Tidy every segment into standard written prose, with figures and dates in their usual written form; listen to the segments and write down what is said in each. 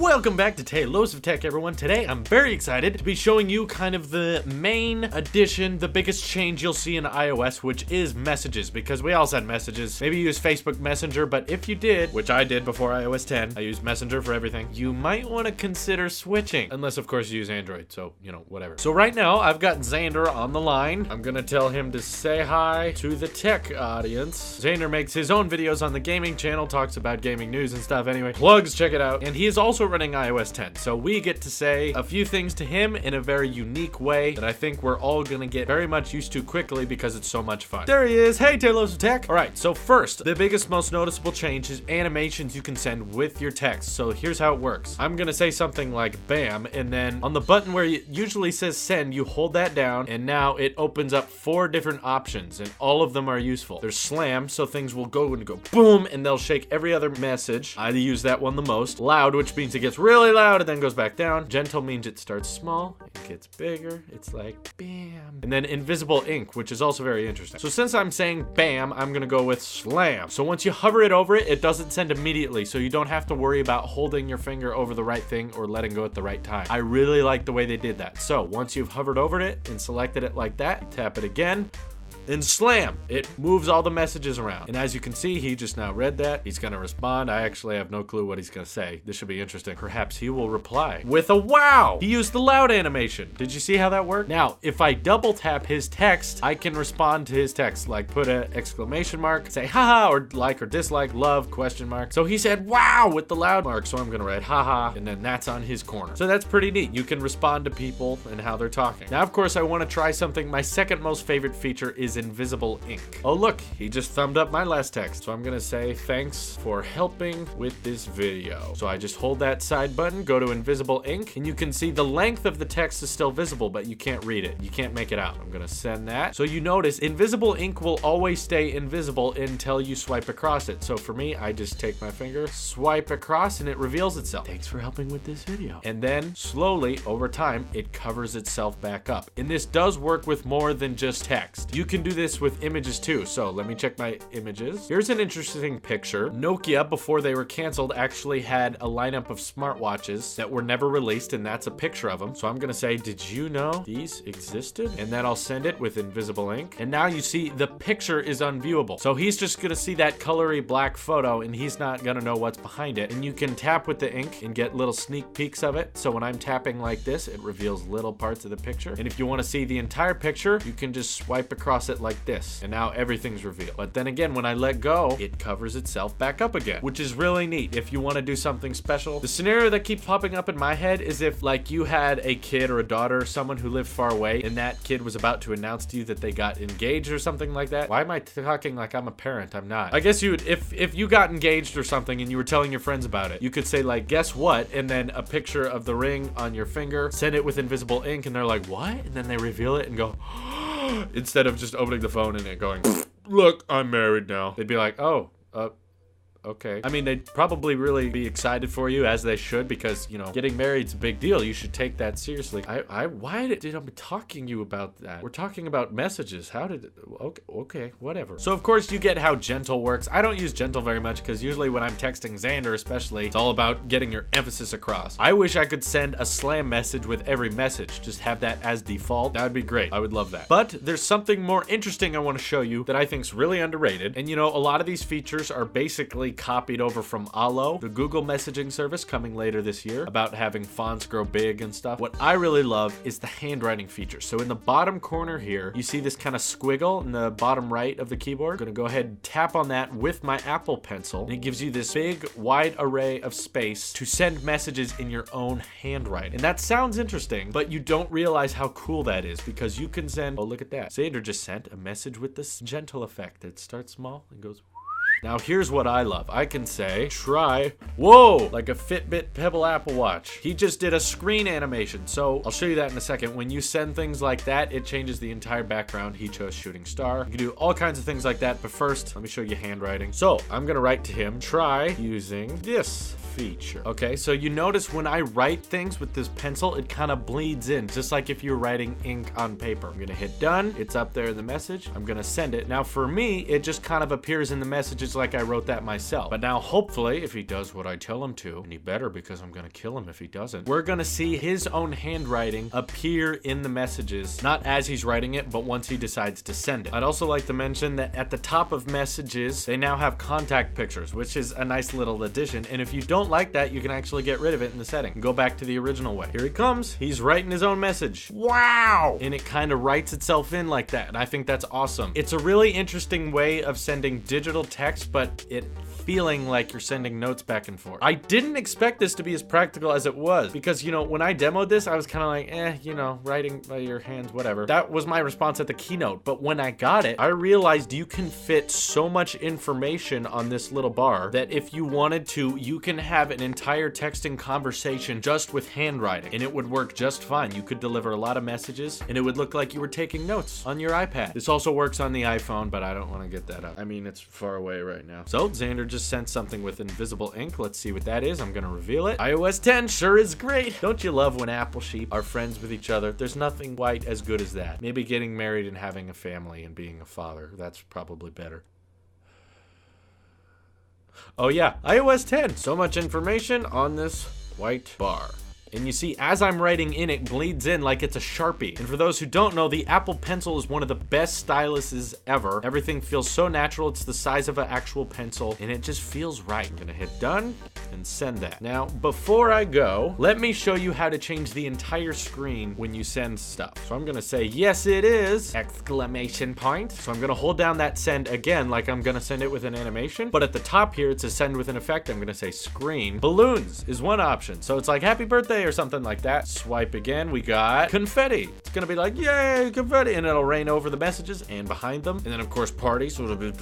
Welcome back to Tailosive Tech, everyone. Today, I'm very excited to be showing you kind of the main addition, the biggest change you'll see in iOS, which is messages, because we all send messages. Maybe you use Facebook Messenger, but if you did, which I did before iOS 10, I use Messenger for everything, you might want to consider switching, unless of course you use Android, so, you know, whatever. So right now, I've got Xander on the line. I'm gonna tell him to say hi to the tech audience. Xander makes his own videos on the gaming channel, talks about gaming news and stuff anyway. Plugs, check it out. And he is also running iOS 10, so we get to say a few things to him in a very unique way that I think we're all gonna get very much used to quickly because it's so much fun. There he is. Hey, Tailosive Tech. All right, so first, the biggest, most noticeable change is animations you can send with your text. So here's how it works. I'm gonna say something like bam, and then on the button where it usually says send, you hold that down, and now it opens up 4 different options, and all of them are useful. There's slam, so things will go boom, and they'll shake every other message. I use that one the most. Loud, which means it gets really loud and then goes back down. Gentle means it starts small, it gets bigger. It's like bam. And then invisible ink, which is also very interesting. So since I'm saying bam, I'm gonna go with slam. So once you hover it over it, it doesn't send immediately, so you don't have to worry about holding your finger over the right thing or letting go at the right time. I really like the way they did that. So once you've hovered over it and selected it like that, you tap it again, and slam, it moves all the messages around. And as you can see, he just now read that. He's gonna respond. I actually have no clue what he's gonna say. This should be interesting. Perhaps he will reply with a wow. He used the loud animation. Did you see how that worked? Now, if I double tap his text, I can respond to his text, like put an exclamation mark, say haha, or like or dislike, love, question mark. So he said wow with the loud mark, so I'm gonna write haha, and then that's on his corner. So that's pretty neat. You can respond to people and how they're talking. Now, of course, I wanna try something. My second most favorite feature is invisible ink. Oh look, he just thumbed up my last text. So I'm gonna say thanks for helping with this video. So I just hold that side button, go to invisible ink, and you can see the length of the text is still visible, but you can't read it. You can't make it out. I'm gonna send that. So you notice invisible ink will always stay invisible until you swipe across it. So for me, I just take my finger, swipe across, and it reveals itself. Thanks for helping with this video. And then slowly over time, it covers itself back up. And this does work with more than just text. You can do this with images too. So let me check my images. Here's an interesting picture. Nokia, before they were canceled, actually had a lineup of smartwatches that were never released, and that's a picture of them. So I'm gonna say, did you know these existed? And then I'll send it with invisible ink. And now you see the picture is unviewable. So he's just gonna see that colory black photo, and he's not gonna know what's behind it. And you can tap with the ink and get little sneak peeks of it. So when I'm tapping like this, it reveals little parts of the picture. And if you wanna see the entire picture, you can just swipe across it like this, and now everything's revealed. But then again, when I let go, it covers itself back up again, which is really neat if you want to do something special. The scenario that keeps popping up in my head is if like you had a kid or a daughter or someone who lived far away, and that kid was about to announce to you that they got engaged or something like that. Why am I talking like I'm a parent? I'm not. I guess you would, if you got engaged or something and you were telling your friends about it, you could say like, guess what? And then a picture of the ring on your finger, send it with invisible ink, and they're like, what? And then they reveal it and go, instead of just opening the phone and it going, look, I'm married now. They'd be like, oh, okay. I mean, they'd probably really be excited for you, as they should, because, you know, getting married's a big deal. You should take that seriously. Why did I be talking to you about that? We're talking about messages. How did it? Okay, whatever. So, of course, you get how gentle works. I don't use gentle very much because usually when I'm texting Xander, especially, it's all about getting your emphasis across. I wish I could send a slam message with every message. Just have that as default. That would be great. I would love that. But there's something more interesting I want to show you that I think is really underrated. And, you know, a lot of these features are basically copied over from Allo, the Google messaging service coming later this year, about having fonts grow big and stuff. What I really love is the handwriting feature. So in the bottom corner here, you see this kind of squiggle in the bottom right of the keyboard. I'm gonna go ahead and tap on that with my Apple Pencil, and it gives you this big, wide array of space to send messages in your own handwriting. And that sounds interesting, but you don't realize how cool that is, because you can send, oh, look at that. Xander just sent a message with this gentle effect that starts small and goes. Now here's what I love. I can say, try, whoa, like a Fitbit Pebble Apple Watch. He just did a screen animation. So I'll show you that in a second. When you send things like that, it changes the entire background. He chose shooting star. You can do all kinds of things like that. But first, let me show you handwriting. So I'm gonna write to him, try using this feature. Okay, so you notice when I write things with this pencil, it kind of bleeds in, just like if you're writing ink on paper. I'm gonna hit done. It's up there in the message. I'm gonna send it. Now for me, it just kind of appears in the messages message like I wrote that myself. But now hopefully, if he does what I tell him to, and he better because I'm gonna kill him if he doesn't, we're gonna see his own handwriting appear in the messages, not as he's writing it, but once he decides to send it. I'd also like to mention that at the top of messages, they now have contact pictures, which is a nice little addition. And if you don't like that, you can actually get rid of it in the setting and go back to the original way. Here he comes. He's writing his own message. Wow! And it kind of writes itself in like that. And I think that's awesome. It's a really interesting way of sending digital text, but it feeling like you're sending notes back and forth. I didn't expect this to be as practical as it was because, you know, when I demoed this, I was kind of like, you know, writing by your hands, whatever. That was my response at the keynote. But when I got it, I realized you can fit so much information on this little bar that if you wanted to, you can have an entire texting conversation just with handwriting and it would work just fine. You could deliver a lot of messages and it would look like you were taking notes on your iPad. This also works on the iPhone, but I don't want to get that up. I mean, it's far away right now. So Xander just sent something with invisible ink. Let's see what that is. I'm gonna reveal it. iOS 10 sure is great. Don't you love when Apple sheep are friends with each other? There's nothing quite as good as that. Maybe getting married and having a family and being a father. That's probably better. Oh yeah, iOS 10. So much information on this white bar. And you see, as I'm writing in, it bleeds in like it's a Sharpie. And for those who don't know, the Apple Pencil is one of the best styluses ever. Everything feels so natural. It's the size of an actual pencil, and it just feels right. I'm gonna hit done and send that. Now, before I go, let me show you how to change the entire screen when you send stuff. So I'm gonna say, yes, it is, exclamation point. So I'm gonna hold down that send again, like I'm gonna send it with an animation. But at the top here, it says send with an effect. I'm gonna say screen. Balloons is one option. So it's like happy birthday or something like that. Swipe again, we got confetti. It's gonna be like, yay, confetti, and it'll rain over the messages and behind them. And then of course party, so it'll be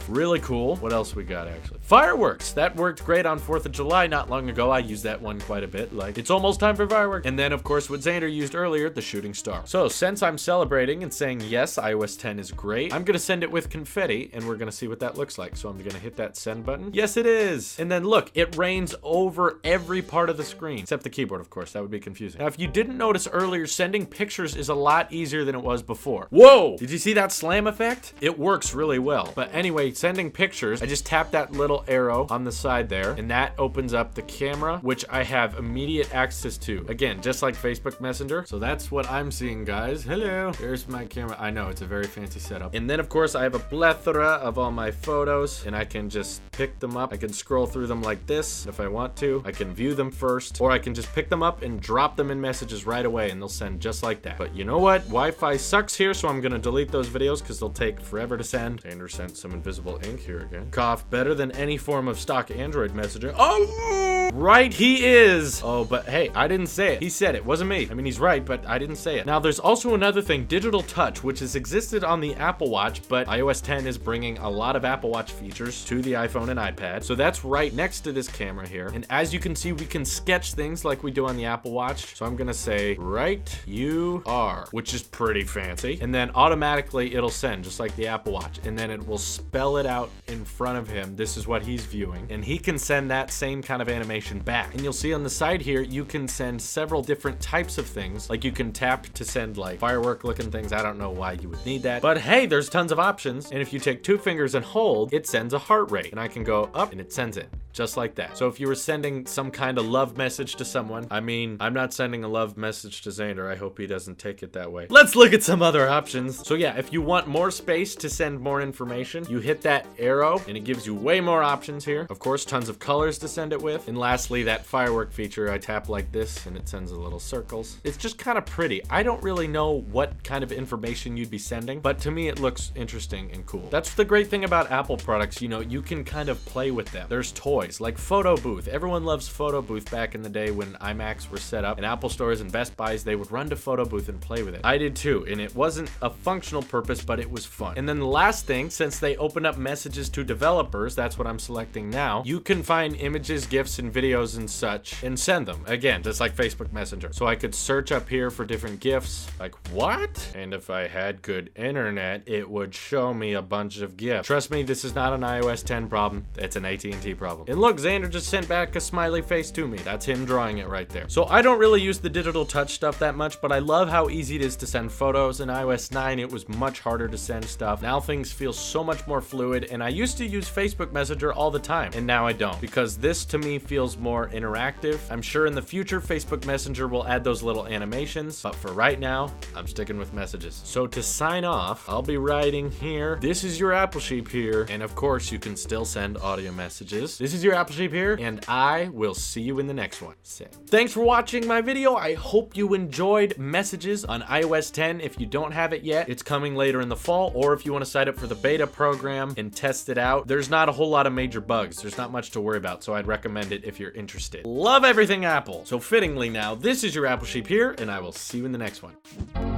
really cool. What else we got actually? Fireworks. That worked great on 4th of July not long ago. I used that one quite a bit. Like, it's almost time for fireworks. And then of course what Xander used earlier, the shooting star. So since I'm celebrating and saying yes, iOS 10 is great, I'm gonna send it with confetti and we're gonna see what that looks like. So I'm gonna hit that send button. Yes, it is. And then look, it rains over every part of the screen. Except the keyboard, of course. That would be confusing. Now, if you didn't notice earlier, sending pictures is a lot easier than it was before. Whoa! Did you see that slam effect? It works really well. But anyway, sending pictures, I just tap that little arrow on the side there, and that opens up the camera, which I have immediate access to. Again, just like Facebook Messenger. So that's what I'm seeing, guys. Hello. There's my camera. I know, it's a very fancy setup. And then, of course, I have a plethora of all my photos, and I can just pick them up. I can scroll through them like this if I want to. I can view them first, or I can just pick them up and drop them in messages right away and they'll send just like that. But you know what? Wi-Fi sucks here, so I'm gonna delete those videos because they'll take forever to send. Xander sent some invisible ink here again. Cough, better than any form of stock Android messaging. Oh, right, he is. Oh, but hey, I didn't say it. He said it, wasn't me. I mean, he's right, but I didn't say it. Now, there's also another thing, digital touch, which has existed on the Apple Watch, but iOS 10 is bringing a lot of Apple Watch features to the iPhone and iPad. So that's right next to this camera here. And as you can see, we can sketch things like we do on the Apple Watch. So I'm gonna say, right you are, which is pretty fancy. And then automatically it'll send, just like the Apple Watch. And then it will spell it out in front of him. This is what he's viewing. And he can send that same kind of animation back. And you'll see on the side here, you can send several different types of things. Like you can tap to send like firework looking things. I don't know why you would need that. But hey, there's tons of options. And if you take 2 fingers and hold, it sends a heart rate. And I can go up and it sends it. Just like that. So if you were sending some kind of love message to someone, I mean, I'm not sending a love message to Xander. I hope he doesn't take it that way. Let's look at some other options. So yeah, if you want more space to send more information, you hit that arrow and it gives you way more options here. Of course, tons of colors to send it with. And lastly, that firework feature, I tap like this and it sends the little circles. It's just kind of pretty. I don't really know what kind of information you'd be sending, but to me, it looks interesting and cool. That's the great thing about Apple products. You know, you can kind of play with them. There's toys like Photo Booth. Everyone loves Photo Booth back in the day when iMacs were set up in Apple stores and Best Buys. They would run to Photo Booth and play with it. I did too, and it wasn't a functional purpose, but it was fun. And then the last thing, since they open up messages to developers, that's what I'm selecting now, you can find images, GIFs, and videos and such and send them. Again, just like Facebook Messenger. So I could search up here for different GIFs, like what? And if I had good internet, it would show me a bunch of GIFs. Trust me, this is not an iOS 10 problem. It's an AT&T problem. And look, Xander just sent back a smiley face to me. That's him drawing it right there. So I don't really use the digital touch stuff that much, but I love how easy it is to send photos. In iOS 9, it was much harder to send stuff. Now things feel so much more fluid, and I used to use Facebook Messenger all the time, and now I don't, because this to me feels more interactive. I'm sure in the future, Facebook Messenger will add those little animations, but for right now, I'm sticking with messages. So to sign off, I'll be writing here, this is your Apple Sheep here, and of course, you can still send audio messages. This is your Apple Sheep here, and I will see you in the next one. Thanks for watching my video. I hope you enjoyed Messages on iOS 10. If you don't have it yet, it's coming later in the fall, or if you want to sign up for the beta program and test it out, there's not a whole lot of major bugs. There's not much to worry about, so I'd recommend it if you're interested. Love everything Apple. So fittingly now, this is your Apple Sheep here, and I will see you in the next one.